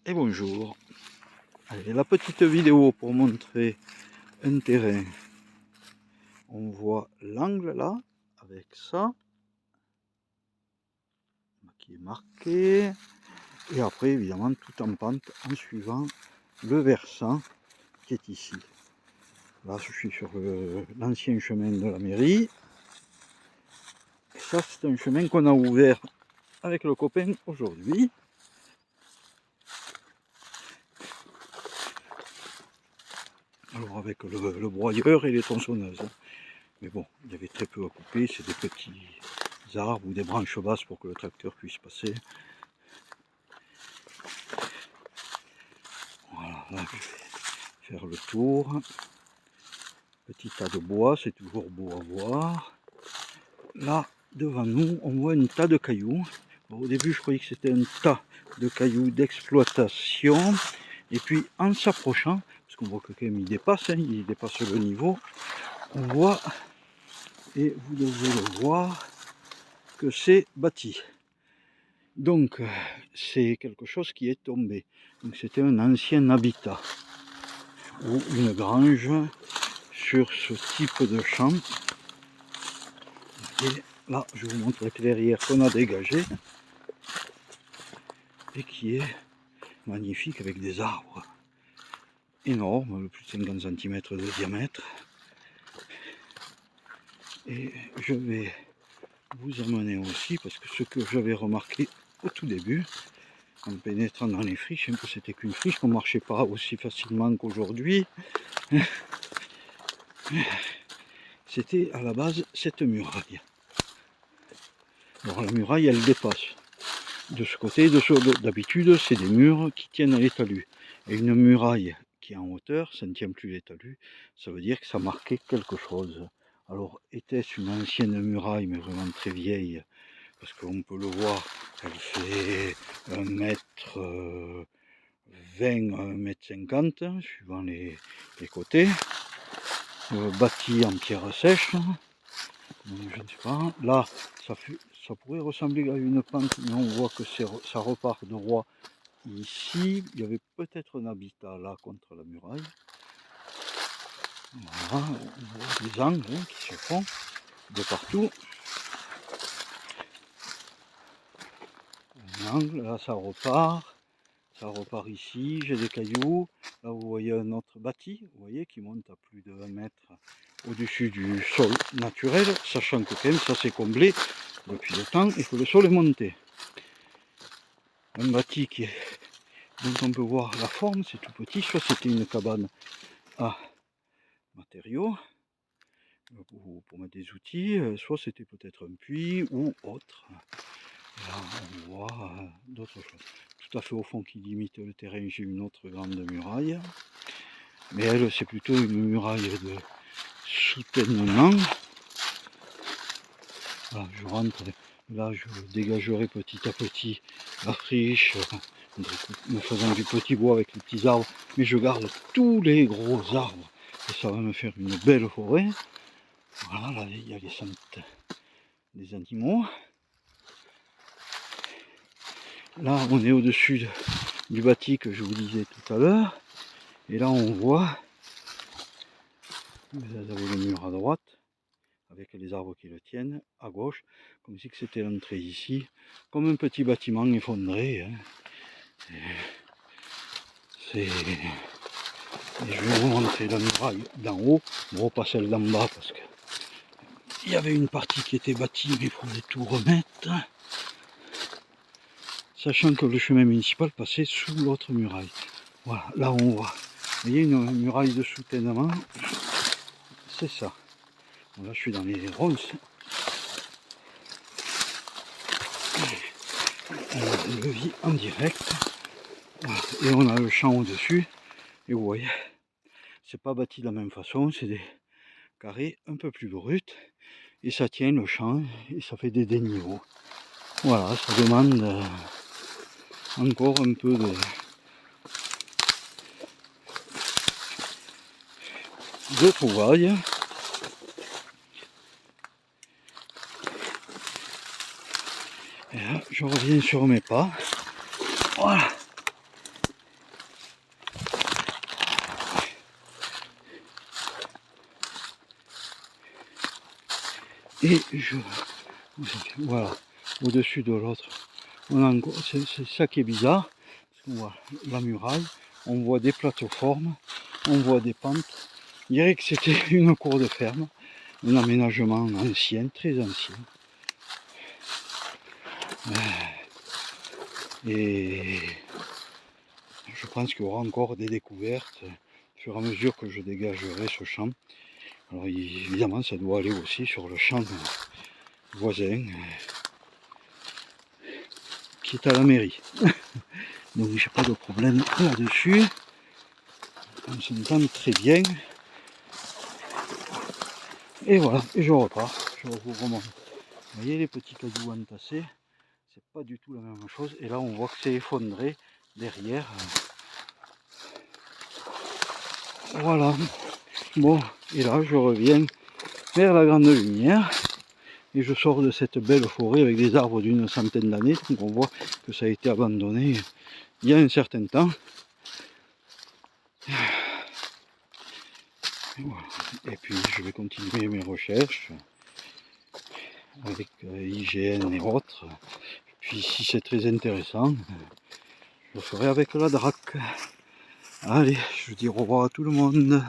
Et bonjour. Allez, la petite vidéo pour montrer un terrain. On voit l'angle là, avec ça, qui est marqué. Et après, évidemment, tout en pente, en suivant le versant qui est ici. Là, je suis sur l'ancien chemin de la mairie. Et ça, c'est un chemin qu'on a ouvert avec le copain aujourd'hui. Alors avec le broyeur et les tronçonneuses. Mais bon, il y avait très peu à couper, c'est des petits arbres ou des branches basses pour que le tracteur puisse passer. Voilà, là je vais faire le tour. Petit tas de bois, c'est toujours beau à voir. Là, devant nous, on voit un tas de cailloux. Bon, au début, je croyais que c'était un tas de cailloux d'exploitation. Et puis, en s'approchant, parce qu'on voit que quand même il dépasse le niveau, on voit, et vous devez le voir, que c'est bâti. Donc, c'est quelque chose qui est tombé. Donc, c'était un ancien habitat ou une grange sur ce type de champ. Et là, je vous montre la clairière qu'on a dégagée et qui est magnifique avec des arbres énormes, plus de 50 cm de diamètre. Et je vais vous amener aussi, parce que ce que j'avais remarqué au tout début, en pénétrant dans les friches, un peu c'était qu'une friche, qu'on ne marchait pas aussi facilement qu'aujourd'hui. C'était à la base cette muraille. Alors la muraille, elle dépasse de ce côté et de ce côté. D'habitude, c'est des murs qui tiennent à l'étalus. Et une muraille qui est en hauteur, ça ne tient plus l'étalus, ça veut dire que ça marquait quelque chose. Alors, était-ce une ancienne muraille, mais vraiment très vieille, parce qu'on peut le voir, elle fait 1m20, 1m50, suivant les côtés, bâtie en pierre sèche. Donc, je ne sais pas, là ça pourrait ressembler à une pente, mais on voit que ça repart droit ici. Il y avait peut-être un habitat là contre la muraille. Voilà, on voit des angles qui se font de partout. Un angle, là ça repart ici, j'ai des cailloux. Là vous voyez un autre bâti, vous voyez, qui monte à plus de 1 mètre au-dessus du sol naturel, sachant que quand même ça s'est comblé depuis le temps et que le sol est monté. Un bâti dont on peut voir la forme, c'est tout petit, soit c'était une cabane à matériaux pour mettre des outils, soit c'était peut-être un puits ou autre. Là on voit d'autres choses. Tout à fait au fond qui limite le terrain, j'ai une autre grande muraille, mais elle c'est plutôt une muraille de soutènement. Voilà, je rentre, là je dégagerai petit à petit la friche, me faisant du petit bois avec les petits arbres, mais je garde tous les gros arbres et ça va me faire une belle forêt. Voilà, là il y a les santes des animaux. Là on est au-dessus du bâti que je vous disais tout à l'heure, et là on voit, vous avez le mur à droite avec les arbres qui le tiennent, à gauche, comme si c'était l'entrée ici, comme un petit bâtiment effondré. Hein. Et je vais vous montrer la muraille d'en haut, bon pas celle d'en bas parce que il y avait une partie qui était bâtie mais il fallait tout remettre. Sachant que le chemin municipal passait sous l'autre muraille. Voilà, là on voit. Vous voyez une muraille de soutènement, c'est ça. Bon, là je suis dans les ronces. On a le levier en direct. Voilà. Et on a le champ au-dessus. Et vous voyez, c'est pas bâti de la même façon, c'est des carrés un peu plus bruts. Et ça tient le champ et ça fait des déniveaux. Voilà, ça demande encore un peu de trouvailles. Et là, je reviens sur mes pas. Voilà. Et voilà, au-dessus de l'autre, c'est ça qui est bizarre, parce qu'on voit la muraille, on voit des plateformes, on voit des pentes. Je dirais que c'était une cour de ferme, un aménagement ancien, très ancien. Et je pense qu'il y aura encore des découvertes au fur et à mesure que je dégagerai ce champ. Alors évidemment, ça doit aller aussi sur le champ voisin qui est à la mairie. Donc j'ai pas de problème là-dessus. On s'entend très bien. Et voilà, et je repars. Je vous remonte. Vous voyez les petits cailloux entassés, c'est pas du tout la même chose. Et là on voit que c'est effondré derrière. Voilà. Bon, et là je reviens vers la grande lumière. Et je sors de cette belle forêt avec des arbres d'une centaine d'années. Donc on voit que ça a été abandonné il y a un certain temps. Voilà. Et puis je vais continuer mes recherches avec IGN et autres. Puis si c'est très intéressant, je le ferai avec la DRAC. Allez, je dis au revoir à tout le monde.